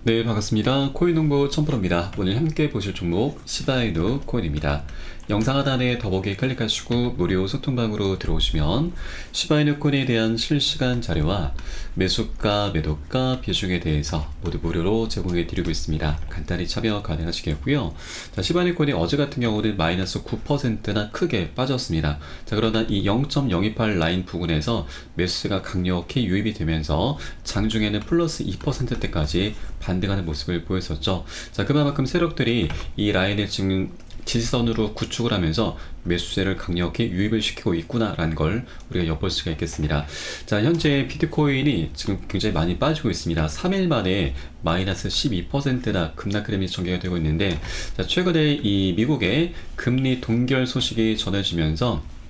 네, 반갑습니다. 코인농부 첨프로입니다. 오늘 함께 보실 종목 시바이누 코인입니다. 영상 하단에 더보기 클릭하시고 무료 소통방으로 들어오시면 시바이누 코인에 대한 실시간 자료와 매수가, 매도가, 비중에 대해서 모두 무료로 제공해 드리고 있습니다. 간단히 참여 가능하시겠고요. 자, 시바이누 코인이 어제 같은 경우는 마이너스 9%나 크게 빠졌습니다. 자, 그러나 이 0.028 라인 부근에서 매수세가 강력히 유입이 되면서 장중에는 플러스 2%대까지 반등하는 모습을 보였었죠. 자, 그만큼 세력들이 이 라인을 지금 지지선으로 구축을 하면서 매수세를 강력히 유입을 시키고 있구나라는 걸 우리가 엿볼 수가 있겠습니다. 자, 현재 비트코인이 지금 굉장히 많이 빠지고 있습니다. 3일 만에 마이너스 12%나 급락 흐름이 전개가 되고 있는데, 자, 최근에 이 미국의 금리 동결 소식이 전해지면서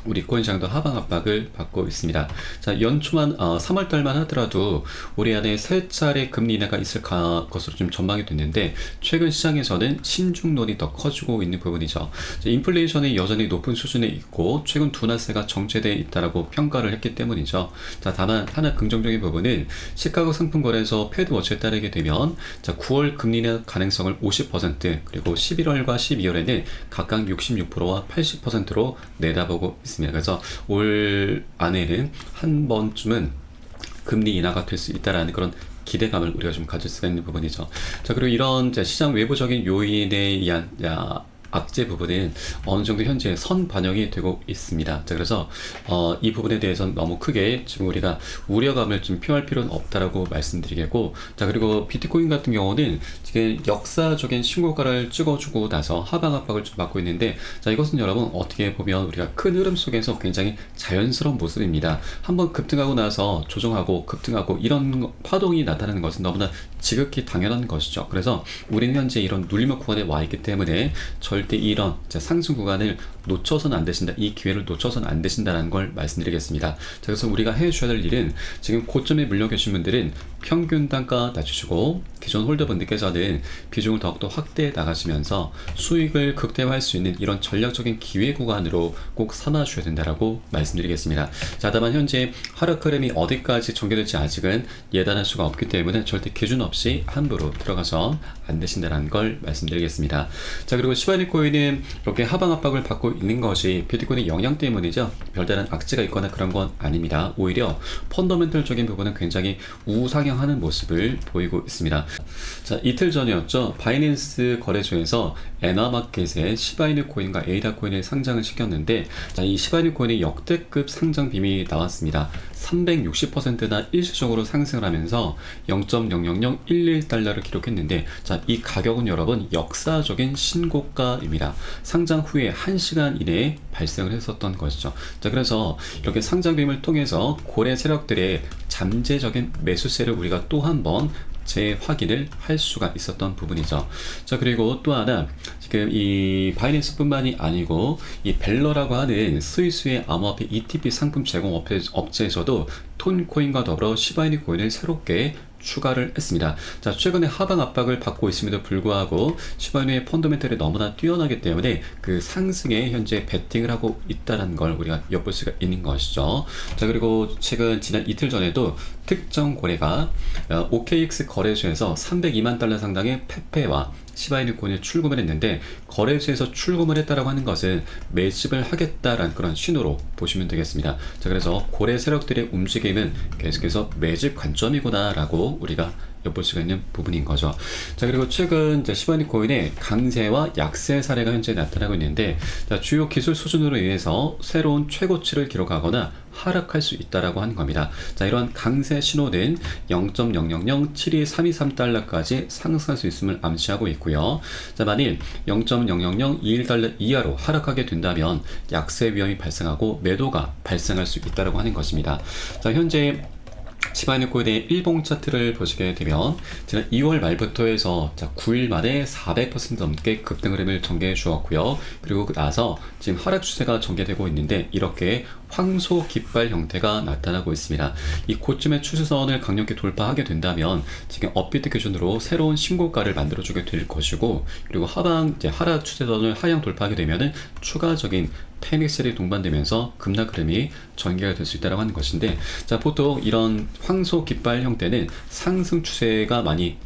우리 코인시장도 하방 압박을 받고 있습니다. 자, 연초만 3월달만 하더라도 올해 안에 세 차례 금리 인하가 있을 것으로 좀 전망이 됐는데, 최근 시장에서는 신중론이 더 커지고 있는 부분이죠. 자, 인플레이션이 여전히 높은 수준에 있고 최근 둔화세가 정체되어 있다라고 평가를 했기 때문이죠. 자, 다만 하나 긍정적인 부분은 시카고 상품거래소 패드워치에 따르게 되면, 자, 9월 금리 인하 가능성을 50%, 그리고 11월과 12월에는 각각 66%와 80%로 내다보고 있습니다. 그래서 올 안에는 한 번쯤은 금리 인하가 될 수 있다라는 그런 기대감을 우리가 좀 가질 수가 있는 부분이죠. 자, 그리고 이런 시장 외부적인 요인에 의한 악재 부분은 어느 정도 현재 선 반영이 되고 있습니다. 자, 그래서 이 부분에 대해서는 너무 크게 지금 우리가 우려감을 좀 표할 필요는 없다라고 말씀드리겠고, 자, 그리고 비트코인 같은 경우는 지금 역사적인 신고가를 찍어주고 나서 하방 압박을 좀 받고 있는데, 자, 이것은 여러분 어떻게 보면 우리가 큰 흐름 속에서 굉장히 자연스러운 모습입니다. 한번 급등하고 나서 조정하고 급등하고 이런 파동이 나타나는 것은 너무나 지극히 당연한 것이죠. 그래서 우리는 현재 이런 눌림목 구간에 와 있기 때문에 절대 이런 상승 구간을 놓쳐서는 안 되신다, 이 기회를 놓쳐서는 안 되신다는 걸 말씀드리겠습니다. 자, 그래서 우리가 해주셔야 될 일은, 지금 고점에 물려 계신 분들은 평균 단가 낮추시고 기존 홀더분들께서는 비중을 더욱더 확대해 나가시면서 수익을 극대화할 수 있는 이런 전략적인 기회 구간으로 꼭 삼아 주셔야 된다라고 말씀드리겠습니다. 자, 다만 현재 하락 흐름이 어디까지 전개될지 아직은 예단할 수가 없기 때문에 절대 기준 없이 함부로 들어가서 안 되신다는 걸 말씀드리겠습니다. 자, 그리고 시바이누코인은 이렇게 하방 압박을 받고 있는 것이 비트코인의 영향 때문이죠. 별다른 악재가 있거나 그런 건 아닙니다. 오히려 펀더멘털적인 부분은 굉장히 우상향하는 모습을 보이고 있습니다. 자, 이틀 전이었죠. 바이낸스 거래소에서 에나마켓에 시바이누 코인과 에이다 코인을 상장을 시켰는데, 자, 이 시바이누 코인의 역대급 상장 빔이 나왔습니다. 360%나 일시적으로 상승을 하면서 0.00011달러를 기록했는데, 자, 이 가격은 여러분 역사적인 신고가입니다. 상장 후에 1시간 이내에 발생을 했었던 것이죠. 자, 그래서 이렇게 상장빔을 통해서 고래 세력들의 잠재적인 매수세를 우리가 또 한 번 재확인을 할 수가 있었던 부분이죠. 자, 그리고 또 하나, 지금 이 바이낸스 뿐만이 아니고 이 벨러라고 하는 스위스의 암호화폐 ETP 상품 제공 업체에서도 톤코인과 더불어 시바이누 코인을 새롭게 추가를 했습니다. 자, 최근에 하방 압박을 받고 있음에도 불구하고 시바이누의 펀더멘털이 너무나 뛰어나기 때문에 그 상승에 현재 베팅을 하고 있다는 걸 우리가 엿볼 수가 있는 것이죠. 자, 그리고 최근 지난 이틀 전에도 특정 거래가 OKX 거래소에서 302만 달러 상당의 페페와 시바이누 코인을 출금을 했는데, 거래소에서 출금을 했다라고 하는 것은 매집을 하겠다라는 그런 신호로 보시면 되겠습니다. 자, 그래서 고래 세력들의 움직임은 계속해서 매집 관점이구나 라고 우리가 엿볼 수가 있는 부분인 거죠. 자, 그리고 최근 시바이누 코인의 강세와 약세 사례가 현재 나타나고 있는데, 자, 주요 기술 수준으로 인해서 새로운 최고치를 기록하거나 하락할 수 있다라고 하는 겁니다. 자, 이러한 강세 신호는 0.007233달러까지 상승할 수 있음을 암시하고 있고요. 자, 만일 0.00021달러 이하로 하락하게 된다면 약세 위험이 발생하고 매도가 발생할 수 있다라고 하는 것입니다. 자, 현재 시바이누 코인의 일봉 차트를 보시게 되면 지난 2월 말부터 해서 9일 만에 400% 넘게 급등 흐름을 전개해 주었고요. 그리고 나서 지금 하락 추세가 전개되고 있는데, 이렇게 황소 깃발 형태가 나타나고 있습니다. 이 고점의 추세선을 강력히 돌파하게 된다면 지금 업비트 기준으로 새로운 신고가를 만들어주게 될 것이고, 그리고 하락 추세선을 하향 돌파하게 되면은 추가적인 패닉셀이 동반되면서 급락 흐름이 전개가 될 수 있다고 하는 것인데, 자, 보통 이런 황소 깃발 형태는 상승 추세가 많이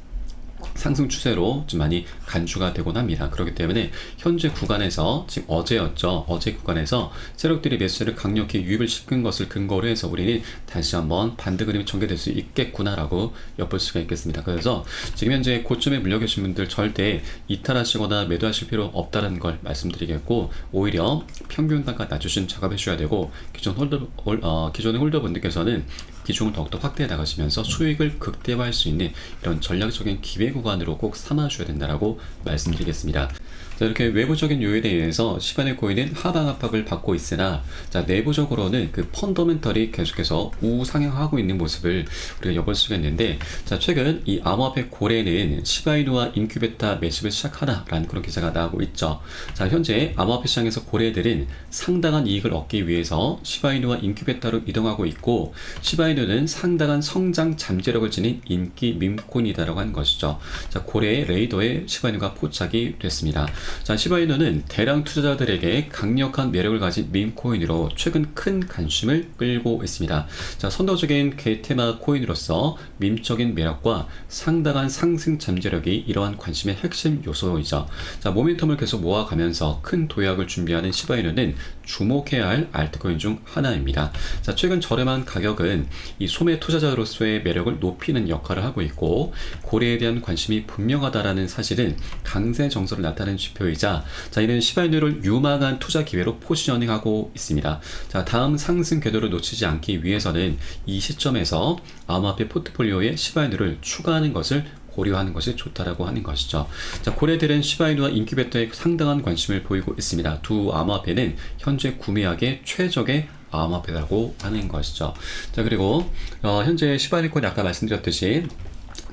상승 추세로 좀 많이 간주가 되곤 합니다. 그렇기 때문에 현재 구간에서 지금 어제였죠. 어제 구간에서 세력들이 매수를 강력히 유입을 시킨 것을 근거로 해서 우리는 다시 한번 반등 그림이 전개될 수 있겠구나라고 엿볼 수가 있겠습니다. 그래서 지금 현재 고점에 물려 계신 분들 절대 이탈하시거나 매도하실 필요 없다는 걸 말씀드리겠고, 오히려 평균 단가 낮추신 작업해 주셔야 되고, 기존의 홀더분들께서는 비중을 더욱더 확대해 나가시면서 수익을 극대화할 수 있는 이런 전략적인 기회 구간으로 꼭 삼아주셔야 된다라고 말씀드리겠습니다. 자, 이렇게 외부적인 요인에 의해서 시바이누 코인은 하방 압박을 받고 있으나, 자, 내부적으로는 그 펀더멘털이 계속해서 우상향하고 있는 모습을 우리가 엿볼 수가 있는데, 자, 최근 이 암호화폐 고래는 시바이누와 인큐베타 매집을 시작하다라는 그런 기사가 나오고 있죠. 자, 현재 암호화폐 시장에서 고래들은 상당한 이익을 얻기 위해서 시바이누와 인큐베타로 이동하고 있고, 시바이누는 상당한 성장 잠재력을 지닌 인기 밈코인이다라고 하는 것이죠. 자, 고래의 레이더에 시바이누가 포착이 됐습니다. 자, 시바이누는 대량 투자자들에게 강력한 매력을 가진 밈코인으로 최근 큰 관심을 끌고 있습니다. 자, 선도적인 개테마 코인으로서 밈적인 매력과 상당한 상승 잠재력이 이러한 관심의 핵심 요소이죠. 자, 모멘텀을 계속 모아가면서 큰 도약을 준비하는 시바이누는 주목해야 할 알트코인 중 하나입니다. 자, 최근 저렴한 가격은 이 소매 투자자로서의 매력을 높이는 역할을 하고 있고, 고래에 대한 관심이 분명하다라는 사실은 강세 정서를 나타내는 지표이자, 자, 이는 시바이누를 유망한 투자 기회로 포지셔닝하고 있습니다. 자, 다음 상승 궤도를 놓치지 않기 위해서는 이 시점에서 암호화폐 포트폴리오에 시바이누를 추가하는 것을 고려하는 것이 좋다라고 하는 것이죠. 자, 고래들은 시바이누와 인큐베터에 상당한 관심을 보이고 있습니다. 두 암호화폐는 현재 구매하기에 최적의 암호화폐라고 하는 것이죠. 자, 그리고 현재 시바이누 코인 아까 말씀드렸듯이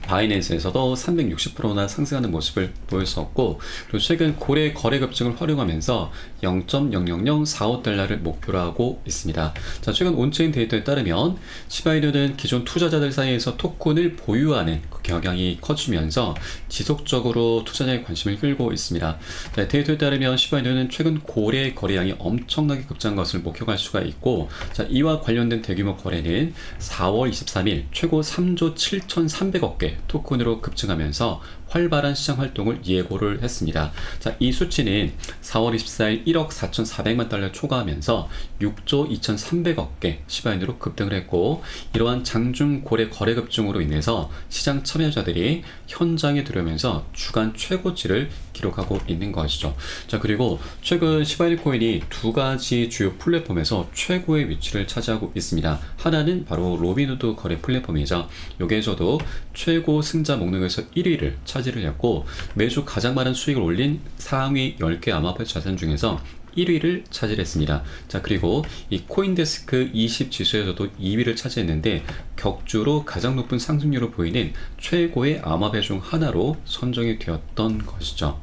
바이낸스에서도 360%나 상승하는 모습을 보였었고, 그리고 최근 고래 거래 급증을 활용하면서 0.00045달러를 목표로 하고 있습니다. 자, 최근 온체인 데이터에 따르면 시바이누는 기존 투자자들 사이에서 토큰을 보유하는 그 경향이 커지면서 지속적으로 투자자의 관심을 끌고 있습니다. 자, 데이터에 따르면 시바이누는 최근 고래 거래량이 엄청나게 급증한 것을 목격할 수가 있고, 자, 이와 관련된 대규모 거래는 4월 23일 최고 3조 7,300억 개 토큰으로 급증하면서 활발한 시장 활동을 예고를 했습니다. 자, 이 수치는 4월 24일 1억 4,400만 달러를 초과하면서 6조 2,300억 개 시바이누로 급등을 했고, 이러한 장중 고래 거래 급증으로 인해서 시장 참여자들이 현장에 들어오면서 주간 최고치를 기록하고 있는 것이죠. 자, 그리고 최근 시바이누 코인이 두 가지 주요 플랫폼에서 최고의 위치를 차지하고 있습니다. 하나는 바로 로빈후드 거래 플랫폼이죠. 여기에서도 최고 승자 목록에서 1위를 차지를 했고, 매주 가장 많은 수익을 올린 상위 10개 암호화폐 자산 중에서 1위를 차지했습니다. 자, 그리고 이 코인데스크 20 지수에서도 2위를 차지했는데, 격주로 가장 높은 상승률을 보이는 최고의 암호화폐 중 하나로 선정이 되었던 것이죠.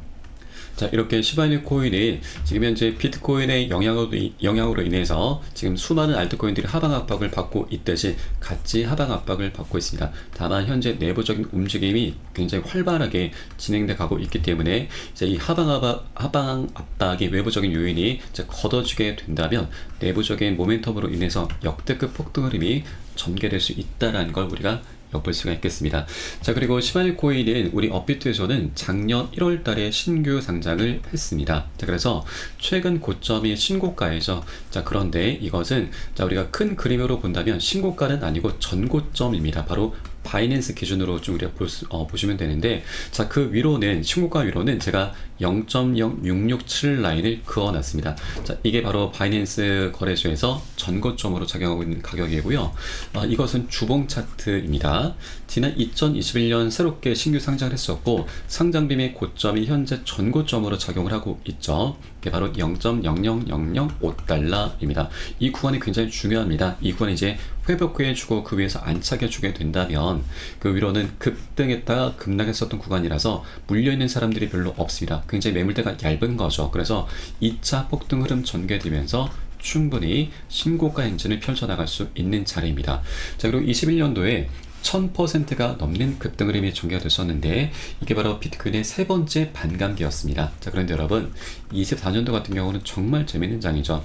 자, 이렇게 시바이누 코인이 지금 현재 비트코인의 영향으로 인해서 지금 수많은 알트코인들이 하방 압박을 받고 있듯이 같이 하방 압박을 받고 있습니다. 다만 현재 내부적인 움직임이 굉장히 활발하게 진행돼 가고 있기 때문에 이제 이 하방 압박이 외부적인 요인이 이제 걷어지게 된다면 내부적인 모멘텀으로 인해서 역대급 폭등 흐름이 전개될 수 있다라는 걸 우리가 엿볼 수가 있겠습니다. 자, 그리고 시바이누 코인은 우리 업비트에서는 작년 1월 달에 신규 상장을 했습니다. 자, 그래서 최근 고점이 신고가이죠. 자, 그런데 이것은 자, 우리가 큰 그림으로 본다면 신고가는 아니고 전고점입니다. 바로 바이낸스 기준으로 좀 우리가 보시면 되는데, 자, 그 위로는 신고가 위로는 제가 0.0667 라인을 그어놨습니다. 자, 이게 바로 바이낸스 거래소에서 전고점으로 작용하고 있는 가격이고요. 이것은 주봉 차트입니다. 지난 2021년 새롭게 신규 상장을 했었고, 상장빔의 고점이 현재 전고점으로 작용을 하고 있죠. 이게 바로 0.00005달러입니다. 이 구간이 굉장히 중요합니다. 이 구간이 이제 회복해주고 그 위에서 안착해주게 된다면 그 위로는 급등했다가 급락했었던 구간이라서 물려있는 사람들이 별로 없습니다. 굉장히 매물대가 얇은 거죠. 그래서 2차 폭등 흐름 전개되면서 충분히 신고가 행진을 펼쳐나갈 수 있는 자리입니다. 자, 그리고 21년도에 1000%가 넘는 급등 흐름이 전개가 됐었는데, 이게 바로 비트코인의 세 번째 반감기였습니다. 자, 그런데 여러분 24년도 같은 경우는 정말 재밌는 장이죠.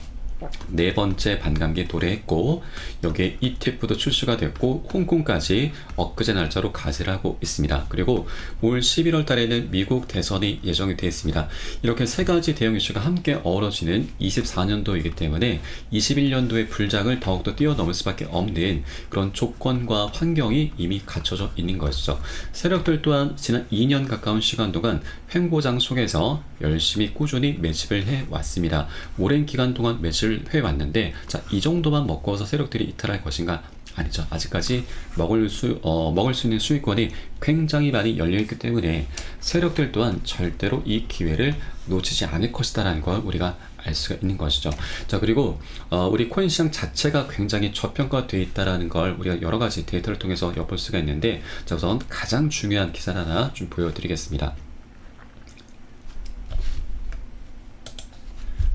네 번째 반감기 도래했고, 여기에 ETF도 출시가 됐고 홍콩까지 엊그제 날짜로 가세를 하고 있습니다. 그리고 올 11월 달에는 미국 대선이 예정이 되어 있습니다. 이렇게 세 가지 대형 이슈가 함께 어우러지는 24년도이기 때문에 21년도의 불장을 더욱더 뛰어넘을 수밖에 없는 그런 조건과 환경이 이미 갖춰져 있는 것이죠. 세력들 또한 지난 2년 가까운 시간 동안 횡보장 속에서 열심히 꾸준히 매집을 해왔습니다. 오랜 기간 동안 매집을 해왔는데, 자, 이 정도만 먹고서 세력들이 이탈할 것인가? 아니죠. 아직까지 먹을 수 있는 수익권이 굉장히 많이 열려있기 때문에 세력들 또한 절대로 이 기회를 놓치지 않을 것이다라는 걸 우리가 알 수가 있는 것이죠. 자, 그리고 우리 코인 시장 자체가 굉장히 저평가되어 있다라는 걸 우리가 여러 가지 데이터를 통해서 엿볼 수가 있는데, 자, 우선 가장 중요한 기사를 하나 좀 보여드리겠습니다.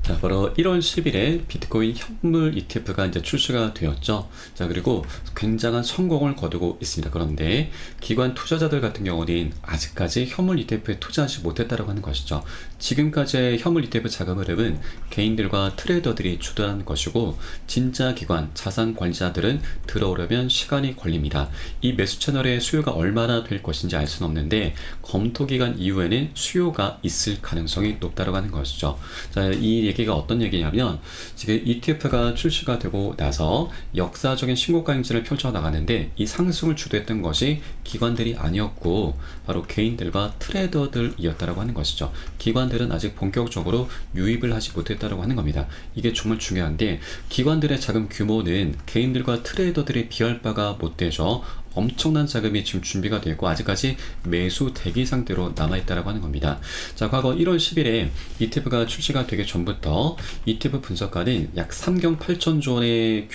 자, 바로 1월 10일에 비트코인 현물 ETF가 이제 출시가 되었죠. 자, 그리고 굉장한 성공을 거두고 있습니다. 그런데 기관 투자자들 같은 경우는 아직까지 현물 ETF에 투자하지 못했다고 하는 것이죠. 지금까지의 현물 ETF 자금 흐름은 개인들과 트레이더들이 주도하는 것이고, 진짜 기관, 자산 관리자들은 들어오려면 시간이 걸립니다. 이 매수 채널의 수요가 얼마나 될 것인지 알 수는 없는데, 검토 기간 이후에는 수요가 있을 가능성이 높다고 하는 것이죠. 자, 이 얘기가 어떤 얘기냐면, 지금 ETF가 출시가 되고 나서 역사적인 신고가 행진을 펼쳐나가는데, 이 상승을 주도했던 것이 기관들이 아니었고 바로 개인들과 트레이더들이었다고 하는 것이죠. 기관들은 아직 본격적으로 유입을 하지 못했다고 하는 겁니다. 이게 정말 중요한데, 기관들의 자금 규모는 개인들과 트레이더들이 비할 바가 못 되죠. 엄청난 자금이 지금 준비가 되고 아직까지 매수 대기 상태로 남아있다고 하는 겁니다. 자, 과거 1월 10일에 ETF가 출시가 되기 전부터 ETF 분석가는 약 3경 8천조 원의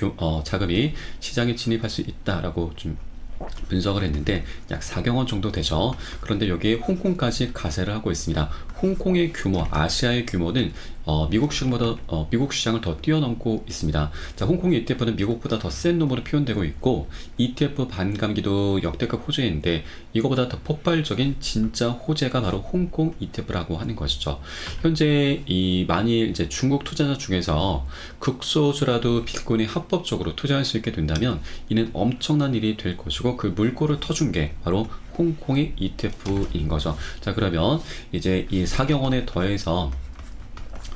자금이 시장에 진입할 수 있다라고 좀 분석을 했는데, 약 4경 원 정도 되죠. 그런데 여기에 홍콩까지 가세를 하고 있습니다. 홍콩의 규모, 아시아의 규모는 미국 시장을 더 뛰어넘고 있습니다. 자, 홍콩 ETF는 미국보다 더 센 놈으로 표현되고 있고, ETF 반감기도 역대급 호재인데 이거보다 더 폭발적인 진짜 호재가 바로 홍콩 ETF라고 하는 것이죠. 현재 만일 이제 중국 투자자 중에서 극소수라도 비트코인에 합법적으로 투자할 수 있게 된다면 이는 엄청난 일이 될 것이고, 그 물꼬를 터준 게 바로 홍콩의 ETF인 거죠. 자, 그러면 이제 이 4경 원에 더해서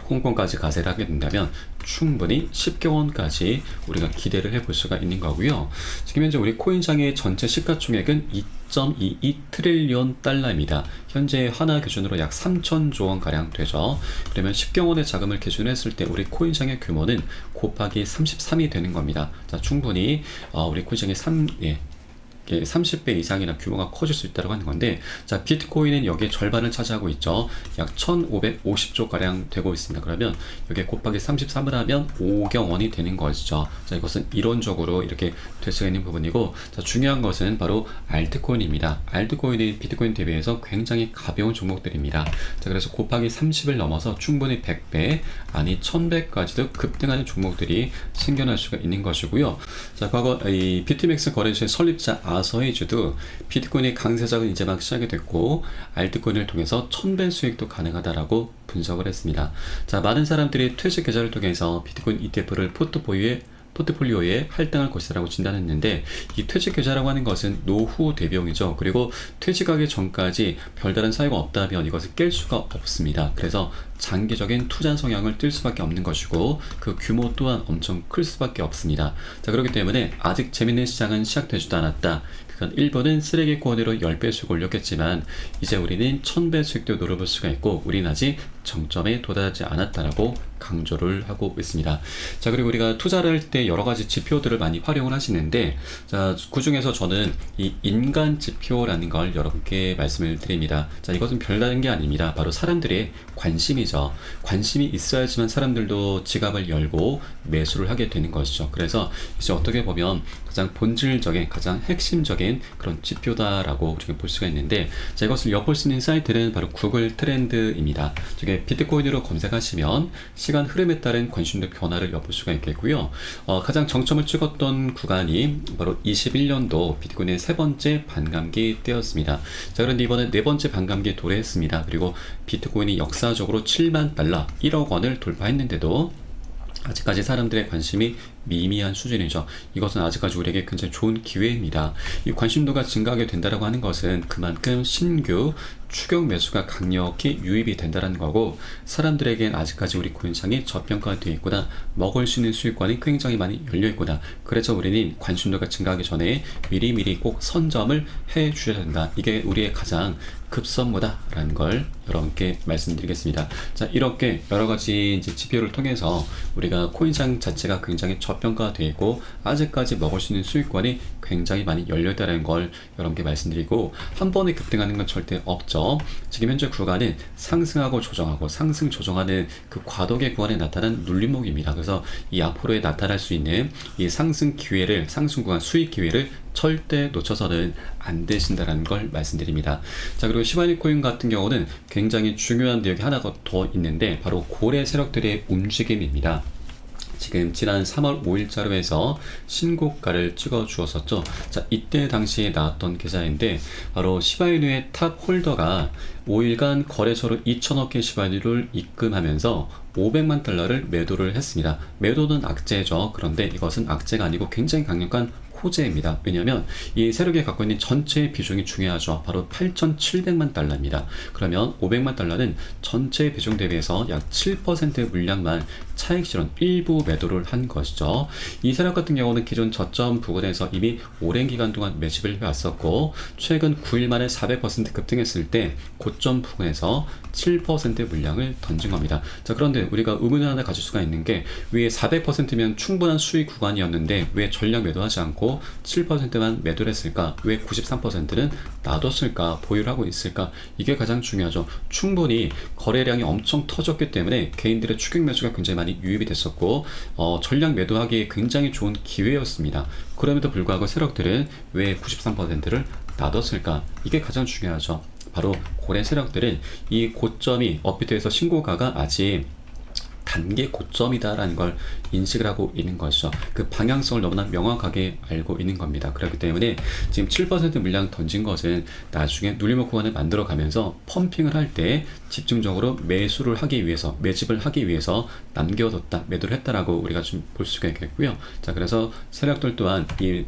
홍콩까지 가세를 하게 된다면 충분히 10경 원까지 우리가 기대를 해볼 수가 있는 거고요. 지금 현재 우리 코인장의 전체 시가총액은 2.22 트릴리온 달러입니다. 현재 하나 기준으로 약 3천조 원 가량 되죠. 그러면 10경 원의 자금을 기준했을 때 우리 코인장의 규모는 곱하기 33이 되는 겁니다. 자, 충분히 우리 코인장의 30배 이상이나 규모가 커질 수 있다고 하는 건데, 자, 비트코인은 여기에 절반을 차지하고 있죠. 약 1550조 가량 되고 있습니다. 그러면 여기에 곱하기 33을 하면 5경 원이 되는 것이죠. 자, 이것은 이론적으로 이렇게 될 수가 있는 부분이고, 자, 중요한 것은 바로 알트코인입니다. 알트코인이 비트코인 대비해서 굉장히 가벼운 종목들입니다. 자, 그래서 곱하기 30을 넘어서 충분히 100배, 아니 1000배까지도 급등하는 종목들이 생겨날 수가 있는 것이고요. 자, 과거 이 비트맥스 거래소의 설립자 아서헤이즈도 비트코인의 강세작은 이제 막 시작이 됐고 알트코인을 통해서 1000배 수익도 가능하다라고 분석을 했습니다. 자, 많은 사람들이 퇴직 계좌를 통해서 비트코인 ETF를 포트폴리오에 할당할 것이라고 진단했는데, 이 퇴직 계좌라고 하는 것은 노후 대비용이죠. 그리고 퇴직하기 전까지 별다른 사유가 없다면 이것을 깰 수가 없습니다. 그래서 장기적인 투자 성향을 띨 수밖에 없는 것이고, 그 규모 또한 엄청 클 수밖에 없습니다. 자, 그렇기 때문에 아직 재밌는 시장은 시작되지도 않았다. 그건 일본은 쓰레기코인으로 10배 수익 올렸겠지만 이제 우리는 1000배 수익도 노려볼 수가 있고, 우리는 아직 정점에 도달하지 않았다라고 강조를 하고 있습니다. 자, 그리고 우리가 투자를 할 때 여러 가지 지표들을 많이 활용을 하시는데, 자, 그 중에서 저는 이 인간 지표라는 걸 여러분께 말씀을 드립니다. 자, 이것은 별다른 게 아닙니다. 바로 사람들의 관심이죠. 관심이 있어야지만 사람들도 지갑을 열고 매수를 하게 되는 것이죠. 그래서 이제 어떻게 보면 가장 본질적인, 가장 핵심적인 그런 지표다라고 우리가 볼 수가 있는데, 자, 이것을 엿볼 수 있는 사이트는 바로 구글 트렌드입니다. 저게 비트코인으로 검색하시면 시간 흐름에 따른 관심도 변화를 엿볼 수가 있겠고요. 가장 정점을 찍었던 구간이 바로 21년도 비트코인의 세 번째 반감기 때였습니다. 자, 그런데 이번에 네 번째 반감기에 도래했습니다. 그리고 비트코인이 역사적으로 7만 달러, 1억 원을 돌파했는데도 아직까지 사람들의 관심이 미미한 수준이죠. 이것은 아직까지 우리에게 굉장히 좋은 기회입니다. 이 관심도가 증가하게 된다고 하는 것은 그만큼 신규 추격 매수가 강력히 유입이 된다는 거고, 사람들에겐 아직까지 우리 코인시장이 저평가되어 있구나, 먹을 수 있는 수익권이 굉장히 많이 열려 있구나, 그래서 우리는 관심도가 증가하기 전에 미리미리 꼭 선점을 해 주셔야 된다. 이게 우리의 가장 급선무다라는 걸 여러분께 말씀드리겠습니다. 자, 이렇게 여러 가지 이제 지표를 통해서 우리가 코인시장 자체가 굉장히 저평가되어 있고 아직까지 먹을 수 있는 수익권이 굉장히 많이 열려 있다는 걸 여러분께 말씀드리고, 한 번에 급등하는 건 절대 없죠. 지금 현재 구간은 상승하고 조정하고 상승 조정하는 그 과도기 구간에 나타난 눌림목입니다. 그래서 이 앞으로에 나타날 수 있는 이 상승 기회를, 상승 구간 수익 기회를 절대 놓쳐서는 안 되신다는 걸 말씀드립니다. 자, 그리고 시바이누 코인 같은 경우는 굉장히 중요한 내용이 하나가 더 있는데 바로 고래 세력들의 움직임입니다. 지금 지난 3월 5일자로 해서 신고가를 찍어 주었었죠. 자, 이때 당시에 나왔던 계좌인데 바로 시바이누의 탑 홀더가 5일간 거래소로 2천억 개 시바이누를 입금하면서 500만 달러를 매도를 했습니다. 매도는 악재죠. 그런데 이것은 악재가 아니고 굉장히 강력한 호재입니다. 왜냐하면 이 세력이 갖고 있는 전체 비중이 중요하죠. 바로 8,700만 달러입니다. 그러면 500만 달러는 전체 비중 대비해서 약 7%의 물량만 차익 실현 일부 매도를 한 것이죠. 이 세력 같은 경우는 기존 저점 부근에서 이미 오랜 기간 동안 매집을 해왔었고, 최근 9일 만에 400% 급등했을 때 고점 부근에서 7%의 물량을 던진 겁니다. 자, 그런데 우리가 의문을 하나 가질 수가 있는 게, 왜 400%면 충분한 수익 구간이었는데 왜 전량 매도하지 않고 7%만 매도를 했을까? 왜 93%는 놔뒀을까? 보유를 하고 있을까? 이게 가장 중요하죠. 충분히 거래량이 엄청 터졌기 때문에 개인들의 추격 매수가 굉장히 많이 유입이 됐었고, 전량 매도하기에 굉장히 좋은 기회였습니다. 그럼에도 불구하고 세력들은 왜 93%를 놔뒀을까? 이게 가장 중요하죠. 바로 고래 세력들은 이 고점이 업비트에서 신고가가 아직 단계 고점이다라는 걸 인식을 하고 있는 것이죠. 그 방향성을 너무나 명확하게 알고 있는 겁니다. 그렇기 때문에 지금 7% 물량 던진 것은 나중에 눌림목 구간을 만들어 가면서 펌핑을 할 때 집중적으로 매수를 하기 위해서, 매집을 하기 위해서 남겨뒀다, 매도를 했다라고 우리가 좀 볼 수가 있겠고요. 자, 그래서 세력들 또한 이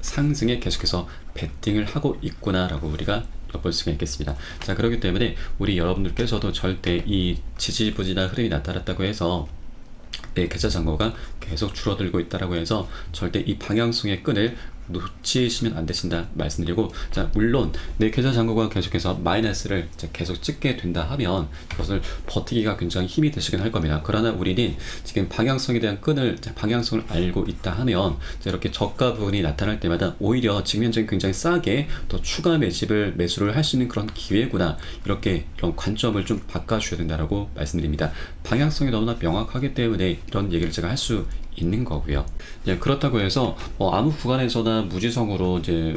상승에 계속해서 베팅을 하고 있구나라고 우리가 볼 수가 있겠습니다. 자, 그렇기 때문에 우리 여러분들께서도 절대 이 지지부진한 흐름이 나타났다고 해서 내 계좌 잔고가 계속 줄어들고 있다라고 해서 절대 이 방향성의 끈을 놓치시면 안 되신다 말씀드리고, 자, 물론 내 계좌 잔고가 계속해서 마이너스를 계속 찍게 된다 하면 그것을 버티기가 굉장히 힘이 드시긴 할 겁니다. 그러나 우리는 지금 방향성에 대한 끈을, 방향성을 알고 있다 하면 이렇게 저가 부분이 나타날 때마다 오히려 지금 현재 굉장히 싸게 더 추가 매수를 할 수 있는 그런 기회구나, 이렇게 이런 관점을 좀 바꿔주셔야 된다라고 말씀드립니다. 방향성이 너무나 명확하기 때문에 이런 얘기를 제가 할 수 있는 거고요. 예, 그렇다고 해서 아무 구간에서나 무지성으로 이제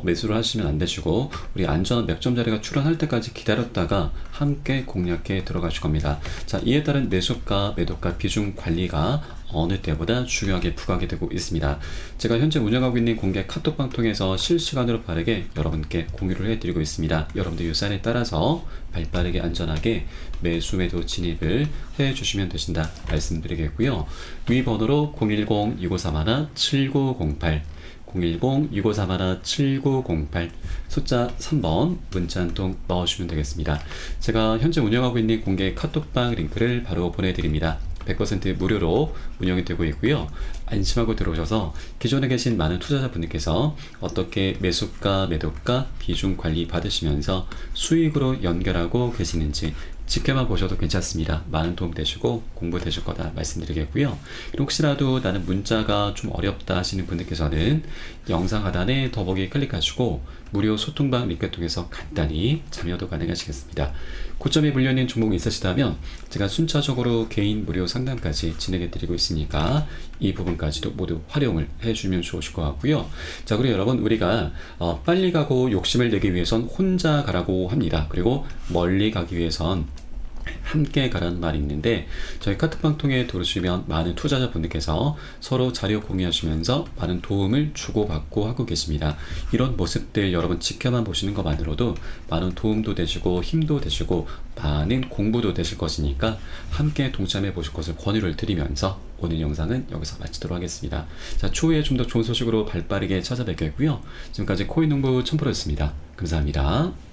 매수를 하시면 안 되시고, 우리 안전한 맥점 자리가 출현할 때까지 기다렸다가 함께 공략해 들어가실 겁니다. 자, 이에 따른 매수가, 매도가 비중 관리가 어느 때보다 중요하게 부각이 되고 있습니다. 제가 현재 운영하고 있는 공개 카톡방 통해서 실시간으로 빠르게 여러분께 공유를 해드리고 있습니다. 여러분들 유산에 따라서 발빠르게 안전하게 매수 매도 진입을 해주시면 되신다 말씀드리겠고요. 위 번호로 010-2931-7908 010-2931-7908 숫자 3번 문자 한 통 넣어주시면 되겠습니다. 제가 현재 운영하고 있는 공개 카톡방 링크를 바로 보내드립니다. 100% 무료로 운영이 되고 있고요. 안심하고 들어오셔서 기존에 계신 많은 투자자분들께서 어떻게 매수가, 매도가, 비중 관리 받으시면서 수익으로 연결하고 계시는지 지켜만 보셔도 괜찮습니다. 많은 도움 되시고 공부 되실 거다 말씀드리겠고요. 혹시라도 나는 문자가 좀 어렵다 하시는 분들께서는 영상 하단에 더보기 클릭하시고 무료 소통방 링크 통해서 간단히 참여도 가능하시겠습니다. 고점에 물려있는 종목이 있으시다면 제가 순차적으로 개인 무료 상담까지 진행해 드리고 있으니까 이 부분까지도 모두 활용을 해주면 좋으실 것 같고요. 자, 그리고 여러분, 우리가 빨리 가고 욕심을 내기 위해선 혼자 가라고 합니다. 그리고 멀리 가기 위해선 함께 가라는 말이 있는데 저희 카톡방 통해 들어주시면 많은 투자자분들께서 서로 자료 공유하시면서 많은 도움을 주고받고 하고 계십니다. 이런 모습들 여러분 지켜만 보시는 것만으로도 많은 도움도 되시고 힘도 되시고 많은 공부도 되실 것이니까 함께 동참해 보실 것을 권유를 드리면서 오늘 영상은 여기서 마치도록 하겠습니다. 자, 추후에 좀 더 좋은 소식으로 발빠르게 찾아뵙겠고요. 지금까지 코인농부 첨프로였습니다. 감사합니다.